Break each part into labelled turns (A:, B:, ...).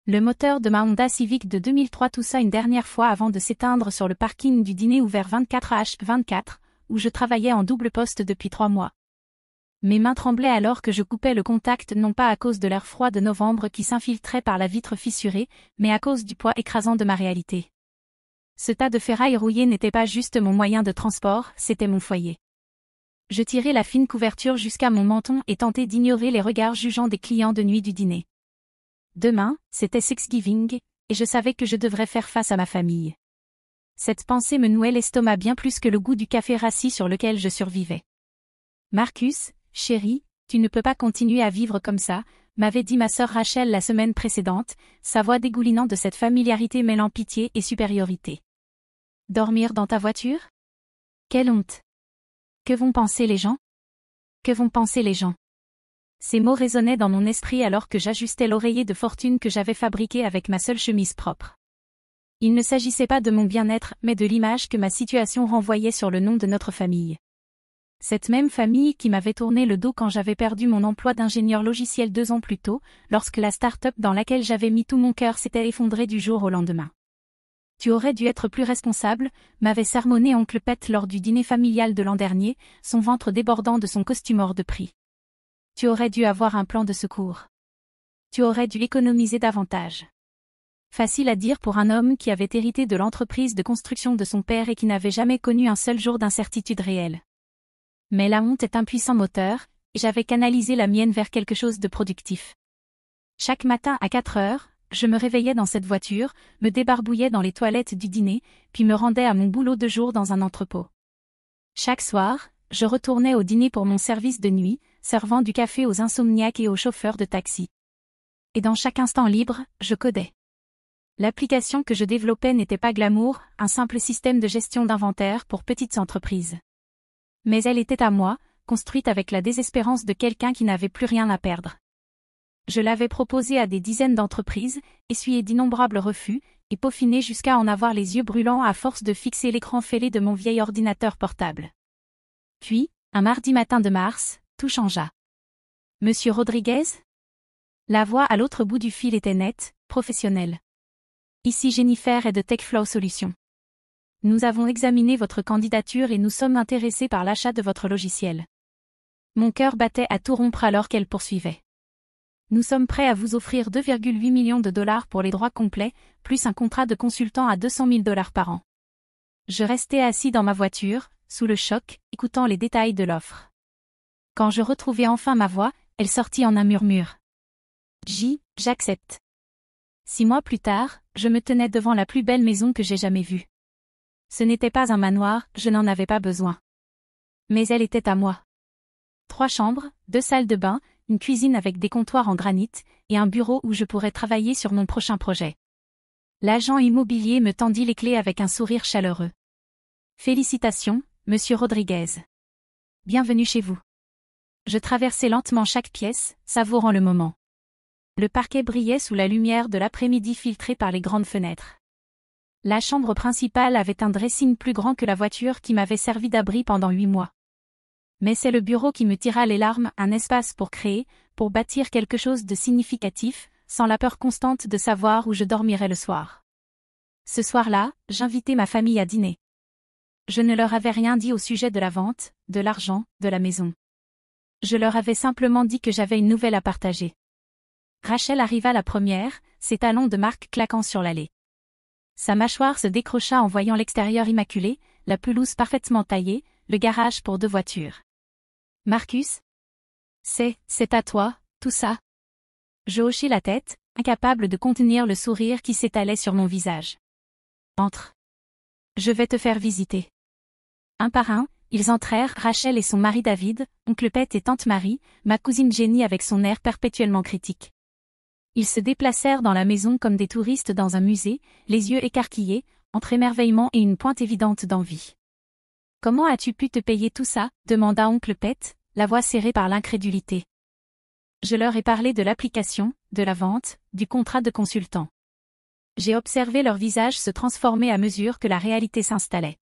A: Le moteur de ma Honda Civic de 2003 toussa une dernière fois avant de s'éteindre sur le parking du dîner ouvert 24H24, où je travaillais en double poste depuis 3 mois. Mes mains tremblaient alors que je coupais le contact non pas à cause de l'air froid de novembre qui s'infiltrait par la vitre fissurée, mais à cause du poids écrasant de ma réalité. Ce tas de ferraille rouillée n'était pas juste mon moyen de transport, c'était mon foyer. Je tirai la fine couverture jusqu'à mon menton et tentai d'ignorer les regards jugeants des clients de nuit du dîner. Demain, c'était Thanksgiving, et je savais que je devrais faire face à ma famille. Cette pensée me nouait l'estomac bien plus que le goût du café rassis sur lequel je survivais. Marcus, chéri, tu ne peux pas continuer à vivre comme ça, m'avait dit ma sœur Rachel la semaine précédente, sa voix dégoulinant de cette familiarité mêlant pitié et supériorité. Dormir dans ta voiture? Quelle honte! Que vont penser les gens? Que vont penser les gens? Ces mots résonnaient dans mon esprit alors que j'ajustais l'oreiller de fortune que j'avais fabriqué avec ma seule chemise propre. Il ne s'agissait pas de mon bien-être mais de l'image que ma situation renvoyait sur le nom de notre famille. Cette même famille qui m'avait tourné le dos quand j'avais perdu mon emploi d'ingénieur logiciel 2 ans plus tôt, lorsque la start-up dans laquelle j'avais mis tout mon cœur s'était effondrée du jour au lendemain. Tu aurais dû être plus responsable, m'avait sermonné oncle Pet lors du dîner familial de l'an dernier, son ventre débordant de son costume hors de prix. Tu aurais dû avoir un plan de secours. Tu aurais dû économiser davantage. Facile à dire pour un homme qui avait hérité de l'entreprise de construction de son père et qui n'avait jamais connu un seul jour d'incertitude réelle. Mais la honte est un puissant moteur, et j'avais canalisé la mienne vers quelque chose de productif. Chaque matin à 4 heures, je me réveillais dans cette voiture, me débarbouillais dans les toilettes du dîner, puis me rendais à mon boulot de jour dans un entrepôt. Chaque soir, je retournais au dîner pour mon service de nuit, servant du café aux insomniaques et aux chauffeurs de taxi. Et dans chaque instant libre, je codais. L'application que je développais n'était pas glamour, un simple système de gestion d'inventaire pour petites entreprises. Mais elle était à moi, construite avec la désespérance de quelqu'un qui n'avait plus rien à perdre. Je l'avais proposée à des dizaines d'entreprises, essuyé d'innombrables refus, et peaufiné jusqu'à en avoir les yeux brûlants à force de fixer l'écran fêlé de mon vieil ordinateur portable. Puis, un mardi matin de mars, tout changea. Monsieur Rodriguez? La voix à l'autre bout du fil était nette, professionnelle. Ici Jennifer est de TechFlow Solutions. Nous avons examiné votre candidature et nous sommes intéressés par l'achat de votre logiciel. Mon cœur battait à tout rompre alors qu'elle poursuivait. Nous sommes prêts à vous offrir 2,8 millions de dollars pour les droits complets, plus un contrat de consultant à 200 000 dollars par an. Je restais assis dans ma voiture, sous le choc, écoutant les détails de l'offre. Quand je retrouvai enfin ma voix, elle sortit en un murmure. J'accepte. 6 mois plus tard, je me tenais devant la plus belle maison que j'ai jamais vue. Ce n'était pas un manoir, je n'en avais pas besoin. Mais elle était à moi. 3 chambres, 2 salles de bain, une cuisine avec des comptoirs en granit, et un bureau où je pourrais travailler sur mon prochain projet. L'agent immobilier me tendit les clés avec un sourire chaleureux. Félicitations, monsieur Rodriguez. Bienvenue chez vous. Je traversai lentement chaque pièce, savourant le moment. Le parquet brillait sous la lumière de l'après-midi filtrée par les grandes fenêtres. La chambre principale avait un dressing plus grand que la voiture qui m'avait servi d'abri pendant 8 mois. Mais c'est le bureau qui me tira les larmes, un espace pour créer, pour bâtir quelque chose de significatif, sans la peur constante de savoir où je dormirais le soir. Ce soir-là, j'invitai ma famille à dîner. Je ne leur avais rien dit au sujet de la vente, de l'argent, de la maison. Je leur avais simplement dit que j'avais une nouvelle à partager. Rachel arriva la première, ses talons de marque claquant sur l'allée. Sa mâchoire se décrocha en voyant l'extérieur immaculé, la pelouse parfaitement taillée, le garage pour 2 voitures. Marcus? C'est à toi, tout ça? Je hochai la tête, incapable de contenir le sourire qui s'étalait sur mon visage. Entre. Je vais te faire visiter. Un par un, ils entrèrent, Rachel et son mari David, oncle Pet et tante Marie, ma cousine Jenny avec son air perpétuellement critique. Ils se déplacèrent dans la maison comme des touristes dans un musée, les yeux écarquillés, entre émerveillement et une pointe évidente d'envie. « Comment as-tu pu te payer tout ça ?» demanda oncle Pet, la voix serrée par l'incrédulité. Je leur ai parlé de l'application, de la vente, du contrat de consultant. J'ai observé leur visage se transformer à mesure que la réalité s'installait.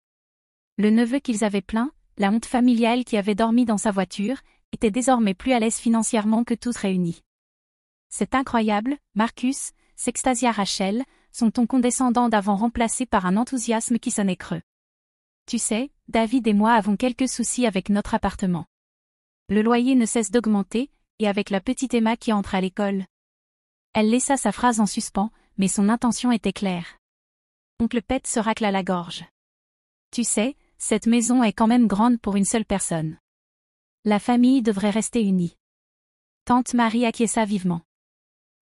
A: Le neveu qu'ils avaient plaint, la honte familiale qui avait dormi dans sa voiture, était désormais plus à l'aise financièrement que tous réunis. C'est incroyable, Marcus, s'extasia Rachel, son ton condescendant d'avant remplacé par un enthousiasme qui sonnait creux. Tu sais, David et moi avons quelques soucis avec notre appartement. Le loyer ne cesse d'augmenter, et avec la petite Emma qui entre à l'école. Elle laissa sa phrase en suspens, mais son intention était claire. Oncle Pet se racla la gorge. Tu sais, cette maison est quand même grande pour une seule personne. La famille devrait rester unie. Tante Marie acquiesça vivement.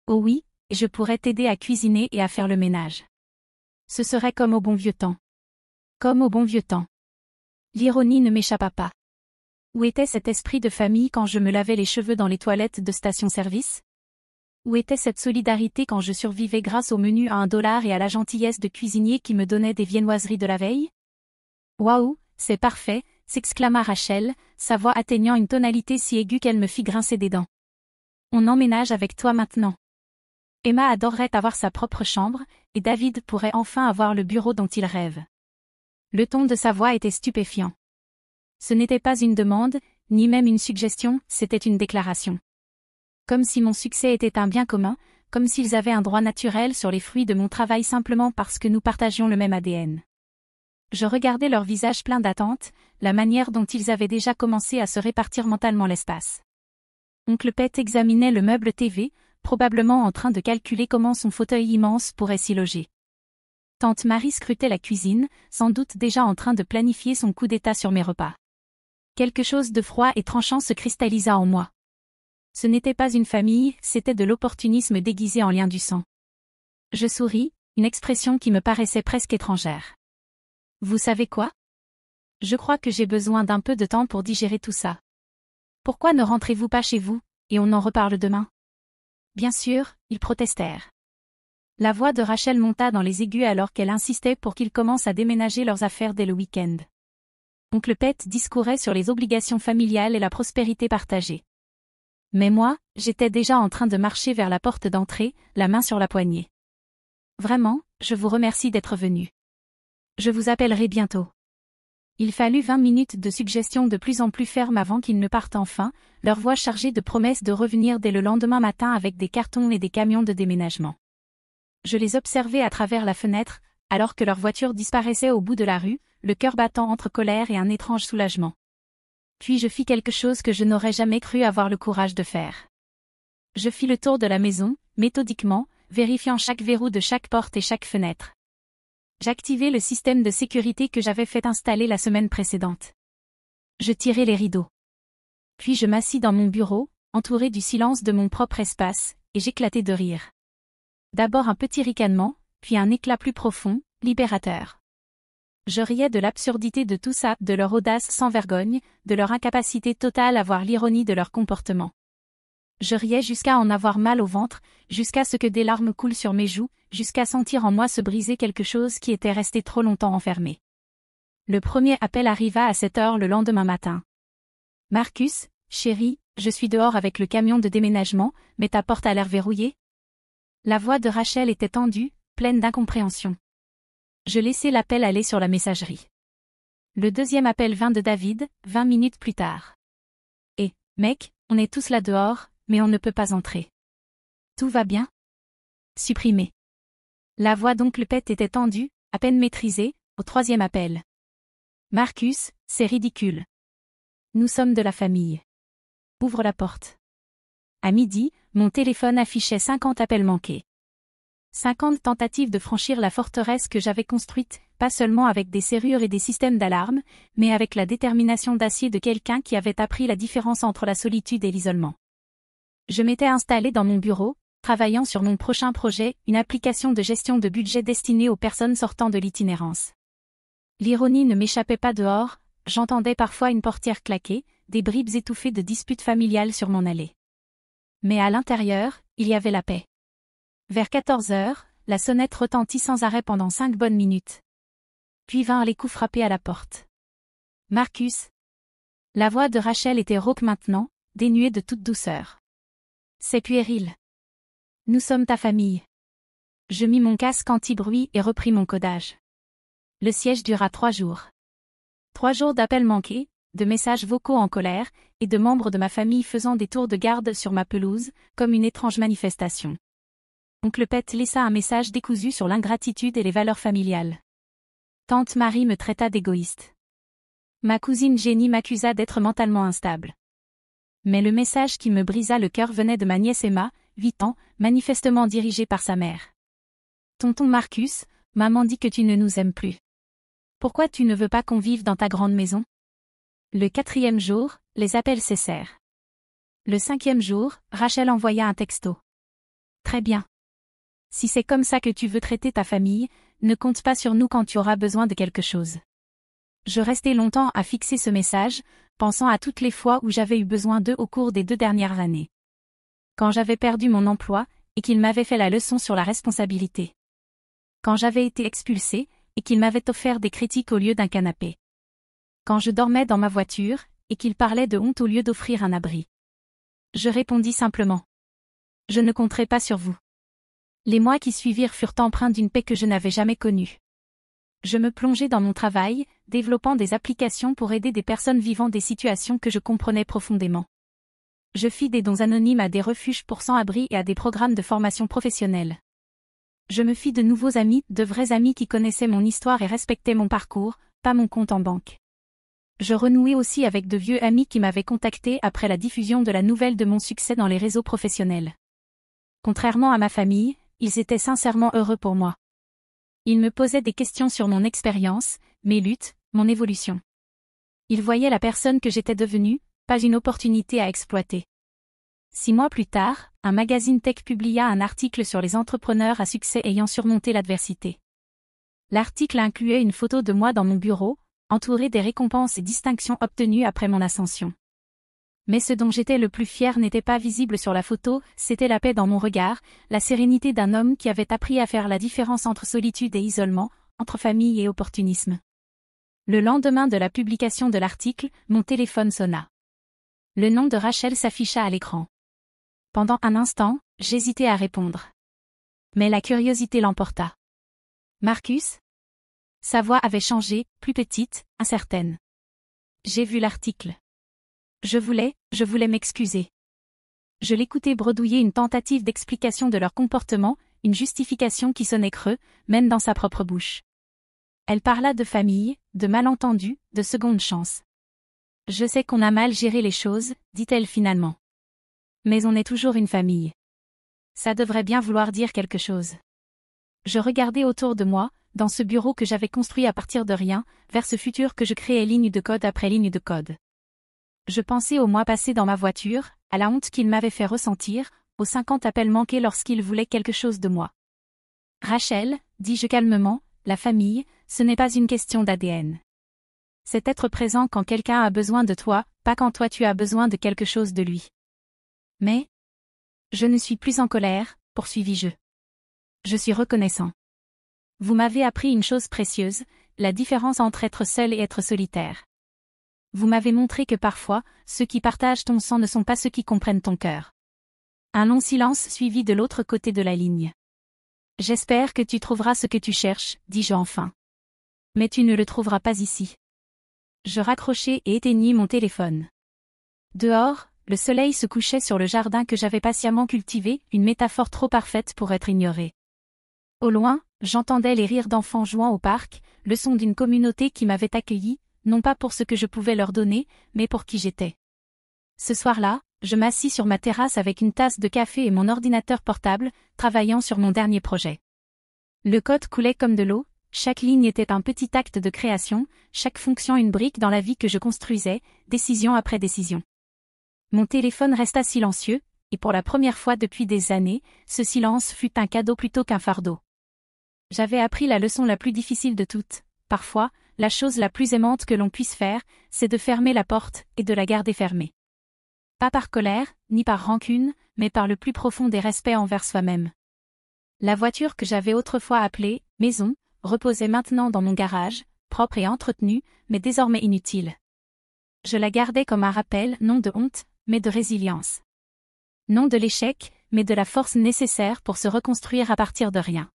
A: Oh oui, je pourrais t'aider à cuisiner et à faire le ménage. Ce serait comme au bon vieux temps. Comme au bon vieux temps. L'ironie ne m'échappa pas. Où était cet esprit de famille quand je me lavais les cheveux dans les toilettes de station-service? Où était cette solidarité quand je survivais grâce au menu à $1 et à la gentillesse de cuisinier qui me donnait des viennoiseries de la veille? Waouh, c'est parfait, s'exclama Rachel, sa voix atteignant une tonalité si aiguë qu'elle me fit grincer des dents. On emménage avec toi maintenant. Emma adorerait avoir sa propre chambre, et David pourrait enfin avoir le bureau dont il rêve. Le ton de sa voix était stupéfiant. Ce n'était pas une demande, ni même une suggestion, c'était une déclaration. Comme si mon succès était un bien commun, comme s'ils avaient un droit naturel sur les fruits de mon travail simplement parce que nous partagions le même ADN. Je regardais leurs visages pleins d'attente, la manière dont ils avaient déjà commencé à se répartir mentalement l'espace. Oncle Pet examinait le meuble TV, probablement en train de calculer comment son fauteuil immense pourrait s'y loger. Tante Marie scrutait la cuisine, sans doute déjà en train de planifier son coup d'état sur mes repas. Quelque chose de froid et tranchant se cristallisa en moi. Ce n'était pas une famille, c'était de l'opportunisme déguisé en lien du sang. Je souris, une expression qui me paraissait presque étrangère. Vous savez quoi? Je crois que j'ai besoin d'un peu de temps pour digérer tout ça. Pourquoi ne rentrez-vous pas chez vous, et on en reparle demain? Bien sûr, ils protestèrent. La voix de Rachel monta dans les aigus alors qu'elle insistait pour qu'ils commencent à déménager leurs affaires dès le week-end. Oncle Pet discourait sur les obligations familiales et la prospérité partagée. Mais moi, j'étais déjà en train de marcher vers la porte d'entrée, la main sur la poignée. Vraiment, je vous remercie d'être venu. Je vous appellerai bientôt. Il fallut 20 minutes de suggestions de plus en plus fermes avant qu'ils ne partent enfin, leur voix chargée de promesses de revenir dès le lendemain matin avec des cartons et des camions de déménagement. Je les observais à travers la fenêtre, alors que leur voiture disparaissait au bout de la rue, le cœur battant entre colère et un étrange soulagement. Puis je fis quelque chose que je n'aurais jamais cru avoir le courage de faire. Je fis le tour de la maison, méthodiquement, vérifiant chaque verrou de chaque porte et chaque fenêtre. J'activai le système de sécurité que j'avais fait installer la semaine précédente. Je tirai les rideaux. Puis je m'assis dans mon bureau, entouré du silence de mon propre espace, et j'éclatai de rire. D'abord un petit ricanement, puis un éclat plus profond, libérateur. Je riais de l'absurdité de tout ça, de leur audace sans vergogne, de leur incapacité totale à voir l'ironie de leur comportement. Je riais jusqu'à en avoir mal au ventre, jusqu'à ce que des larmes coulent sur mes joues, jusqu'à sentir en moi se briser quelque chose qui était resté trop longtemps enfermé. Le premier appel arriva à 7 heures le lendemain matin. Marcus, chéri, je suis dehors avec le camion de déménagement, mais ta porte a l'air verrouillée? La voix de Rachel était tendue, pleine d'incompréhension. Je laissai l'appel aller sur la messagerie. Le deuxième appel vint de David, 20 minutes plus tard. Et, mec, on est tous là dehors, mais on ne peut pas entrer. Tout va bien? Supprimé. La voix d'oncle Pet était tendue, à peine maîtrisée, au troisième appel. Marcus, c'est ridicule. Nous sommes de la famille. Ouvre la porte. À midi, mon téléphone affichait 50 appels manqués. 50 tentatives de franchir la forteresse que j'avais construite, pas seulement avec des serrures et des systèmes d'alarme, mais avec la détermination d'acier de quelqu'un qui avait appris la différence entre la solitude et l'isolement. Je m'étais installé dans mon bureau, travaillant sur mon prochain projet, une application de gestion de budget destinée aux personnes sortant de l'itinérance. L'ironie ne m'échappait pas dehors, j'entendais parfois une portière claquer, des bribes étouffées de disputes familiales sur mon allée. Mais à l'intérieur, il y avait la paix. Vers 14 heures, la sonnette retentit sans arrêt pendant 5 bonnes minutes. Puis vinrent les coups frappés à la porte. Marcus. La voix de Rachel était rauque maintenant, dénuée de toute douceur. C'est puéril. Nous sommes ta famille. Je mis mon casque anti-bruit et repris mon codage. Le siège dura 3 jours. 3 jours d'appels manqués, de messages vocaux en colère, et de membres de ma famille faisant des tours de garde sur ma pelouse, comme une étrange manifestation. Oncle Pet laissa un message décousu sur l'ingratitude et les valeurs familiales. Tante Marie me traita d'égoïste. Ma cousine Jenny m'accusa d'être mentalement instable. Mais le message qui me brisa le cœur venait de ma nièce Emma, 8 ans, manifestement dirigée par sa mère. Tonton Marcus, maman dit que tu ne nous aimes plus. Pourquoi tu ne veux pas qu'on vive dans ta grande maison? Le 4e jour, les appels cessèrent. Le 5e jour, Rachel envoya un texto. Très bien. Si c'est comme ça que tu veux traiter ta famille, ne compte pas sur nous quand tu auras besoin de quelque chose. Je restai longtemps à fixer ce message, pensant à toutes les fois où j'avais eu besoin d'eux au cours des 2 dernières années. Quand j'avais perdu mon emploi, et qu'ils m'avaient fait la leçon sur la responsabilité. Quand j'avais été expulsée, et qu'ils m'avaient offert des critiques au lieu d'un canapé. Quand je dormais dans ma voiture, et qu'ils parlaient de honte au lieu d'offrir un abri. Je répondis simplement. Je ne compterai pas sur vous. Les mois qui suivirent furent empreints d'une paix que je n'avais jamais connue. Je me plongeai dans mon travail, développant des applications pour aider des personnes vivant des situations que je comprenais profondément. Je fis des dons anonymes à des refuges pour sans-abri et à des programmes de formation professionnelle. Je me fis de nouveaux amis, de vrais amis qui connaissaient mon histoire et respectaient mon parcours, pas mon compte en banque. Je renouai aussi avec de vieux amis qui m'avaient contacté après la diffusion de la nouvelle de mon succès dans les réseaux professionnels. Contrairement à ma famille, ils étaient sincèrement heureux pour moi. Ils me posaient des questions sur mon expérience, mes luttes, mon évolution. Ils voyaient la personne que j'étais devenue, pas une opportunité à exploiter. 6 mois plus tard, un magazine tech publia un article sur les entrepreneurs à succès ayant surmonté l'adversité. L'article incluait une photo de moi dans mon bureau, entourée des récompenses et distinctions obtenues après mon ascension. Mais ce dont j'étais le plus fier n'était pas visible sur la photo, c'était la paix dans mon regard, la sérénité d'un homme qui avait appris à faire la différence entre solitude et isolement, entre famille et opportunisme. Le lendemain de la publication de l'article, mon téléphone sonna. Le nom de Rachel s'afficha à l'écran. Pendant un instant, j'hésitais à répondre. Mais la curiosité l'emporta. Marcus? Sa voix avait changé, plus petite, incertaine. J'ai vu l'article. Je voulais m'excuser. Je l'écoutais bredouiller une tentative d'explication de leur comportement, une justification qui sonnait creux, même dans sa propre bouche. Elle parla de famille, de malentendus, de seconde chance. Je sais qu'on a mal géré les choses, dit-elle finalement. Mais on est toujours une famille. Ça devrait bien vouloir dire quelque chose. Je regardais autour de moi, dans ce bureau que j'avais construit à partir de rien, vers ce futur que je créais ligne de code après ligne de code. Je pensais aux mois passés dans ma voiture, à la honte qu'il m'avait fait ressentir, aux 50 appels manqués lorsqu'il voulait quelque chose de moi. Rachel, dis-je calmement, la famille, ce n'est pas une question d'ADN. C'est être présent quand quelqu'un a besoin de toi, pas quand toi tu as besoin de quelque chose de lui. Mais je ne suis plus en colère, poursuivis-je. Je suis reconnaissant. Vous m'avez appris une chose précieuse, la différence entre être seul et être solitaire. Vous m'avez montré que parfois, ceux qui partagent ton sang ne sont pas ceux qui comprennent ton cœur. Un long silence suivit de l'autre côté de la ligne. J'espère que tu trouveras ce que tu cherches, dis-je enfin. Mais tu ne le trouveras pas ici. Je raccrochai et éteignis mon téléphone. Dehors, le soleil se couchait sur le jardin que j'avais patiemment cultivé, une métaphore trop parfaite pour être ignorée. Au loin, j'entendais les rires d'enfants jouant au parc, le son d'une communauté qui m'avait accueilli, non pas pour ce que je pouvais leur donner, mais pour qui j'étais. Ce soir-là, je m'assis sur ma terrasse avec une tasse de café et mon ordinateur portable, travaillant sur mon dernier projet. Le code coulait comme de l'eau, chaque ligne était un petit acte de création, chaque fonction une brique dans la vie que je construisais, décision après décision. Mon téléphone resta silencieux, et pour la première fois depuis des années, ce silence fut un cadeau plutôt qu'un fardeau. J'avais appris la leçon la plus difficile de toutes. Parfois, la chose la plus aimante que l'on puisse faire, c'est de fermer la porte et de la garder fermée. Pas par colère, ni par rancune, mais par le plus profond des respects envers soi-même. La voiture que j'avais autrefois appelée « maison » reposait maintenant dans mon garage, propre et entretenue, mais désormais inutile. Je la gardais comme un rappel, non de honte, mais de résilience. Non de l'échec, mais de la force nécessaire pour se reconstruire à partir de rien.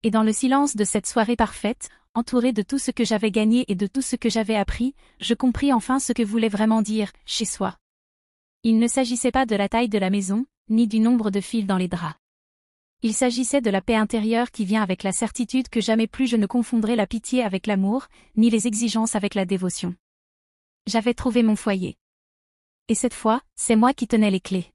A: Et dans le silence de cette soirée parfaite, entourée de tout ce que j'avais gagné et de tout ce que j'avais appris, je compris enfin ce que voulait vraiment dire « chez soi ». Il ne s'agissait pas de la taille de la maison, ni du nombre de fils dans les draps. Il s'agissait de la paix intérieure qui vient avec la certitude que jamais plus je ne confondrai la pitié avec l'amour, ni les exigences avec la dévotion. J'avais trouvé mon foyer. Et cette fois, c'est moi qui tenais les clés.